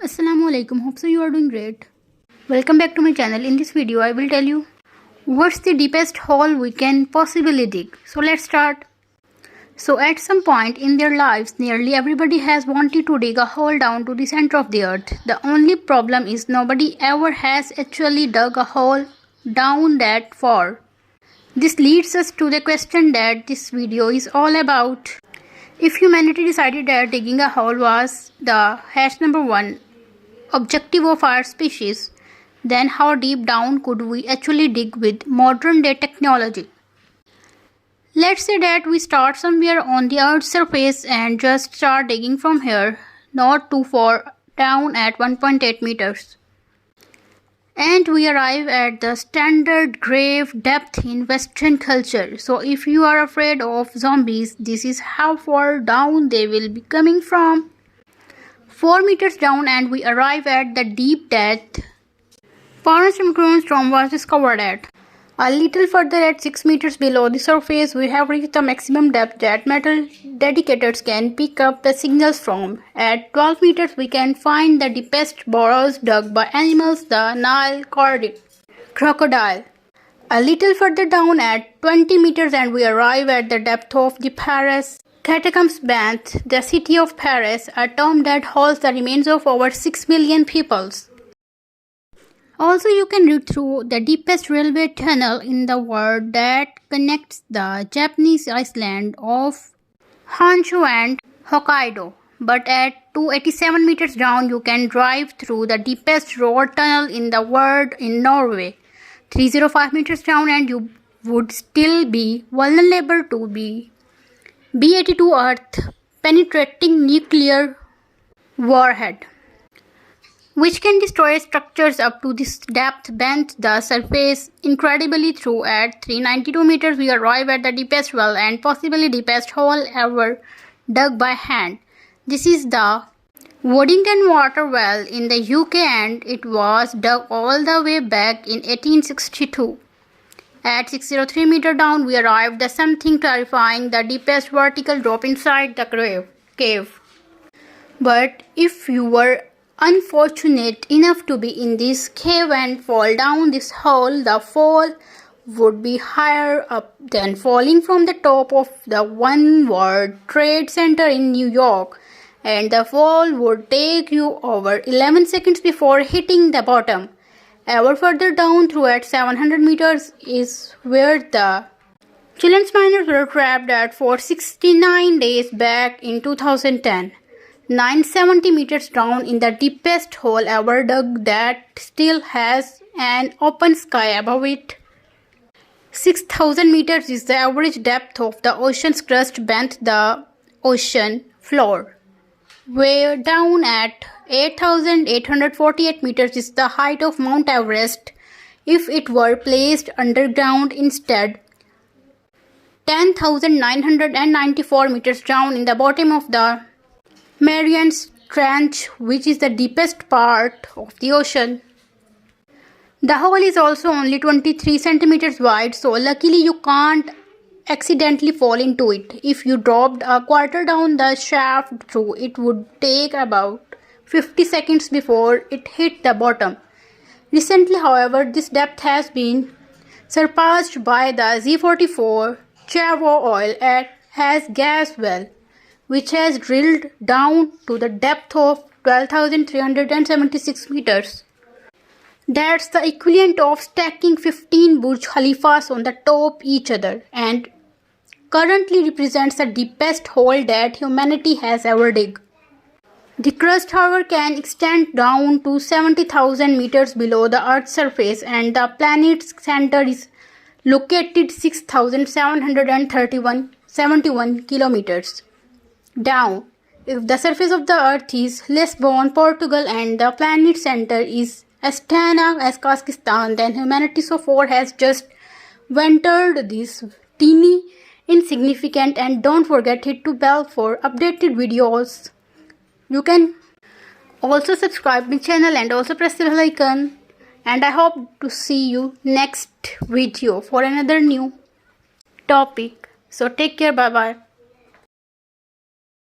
Assalamualaikum. Hope so you are doing great. Welcome back to my channel. In this video I will tell you what's the deepest hole we can possibly dig. So let's start. So at some point in their lives, nearly everybody has wanted to dig a hole down to the center of the earth. The only problem is nobody ever has actually dug a hole down that far. This leads us to the question that this video is all about. If humanity decided that digging a hole was the #1 objective of our species, then how deep down could we actually dig with modern day technology? Let's say that we start somewhere on the earth's surface and just start digging from here, not too far down at 1.8 meters. And we arrive at the standard grave depth in Western culture. So if you are afraid of zombies, this is how far down they will be coming from. 4 meters down and we arrive at the deep depth Parnassusstrom was discovered at. A little further at 6 meters below the surface, we have reached the maximum depth that metal detectors can pick up the signals from. At 12 meters, we can find the deepest burrows dug by animals, the Nile crocodile. A little further down at 20 meters and we arrive at the depth of the Paris catacombs bath, the city of Paris, a tomb that holds the remains of over 6 million peoples. Also, you can read through the deepest railway tunnel in the world that connects the Japanese island of Honshu and Hokkaido. But at 287 meters down, you can drive through the deepest road tunnel in the world in Norway. 305 meters down and you would still be vulnerable to B-82 Earth penetrating nuclear warhead, which can destroy structures up to this depth beneath the surface incredibly through. At 392 meters, we arrive at the deepest well and possibly deepest hole ever dug by hand. This is the Waddington Water Well in the UK and it was dug all the way back in 1862. At 603 meters down, we arrived at something terrifying, the deepest vertical drop inside the cave. But if you were unfortunate enough to be in this cave and fall down this hole, the fall would be higher up than falling from the top of the One World Trade Center in New York, and the fall would take you over 11 seconds before hitting the bottom. Ever further down through at 700 meters is where the Chileans miners were trapped at for 69 days back in 2010. 970 meters down in the deepest hole ever dug that still has an open sky above it. 6,000 meters is the average depth of the ocean's crust beneath the ocean floor. Way down at 8,848 meters is the height of Mount Everest if it were placed underground instead. 10,994 meters down in the bottom of the Marianas Trench, which is the deepest part of the ocean. The hole is also only 23 centimeters wide, so luckily you can't accidentally fall into it. If you dropped a quarter down the shaft through, it would take about 50 seconds before it hit the bottom. Recently, however, this depth has been surpassed by the Z44 Chavo oil has gas well, which has drilled down to the depth of 12,376 meters. That's the equivalent of stacking 15 Burj Khalifas on the top each other and currently represents the deepest hole that humanity has ever dug. The crust, however, can extend down to 70,000 meters below the Earth's surface and the planet's center is located 6,771 kilometers down. If the surface of the Earth is Lisbon, Portugal and the planet's center is Astana, Kazakhstan, then humanity so far has just ventured this teeny insignificant. And don't forget hit the bell for updated videos. You can also subscribe my channel and also press the bell icon. And I hope to see you next video for another new topic. So take care, bye bye.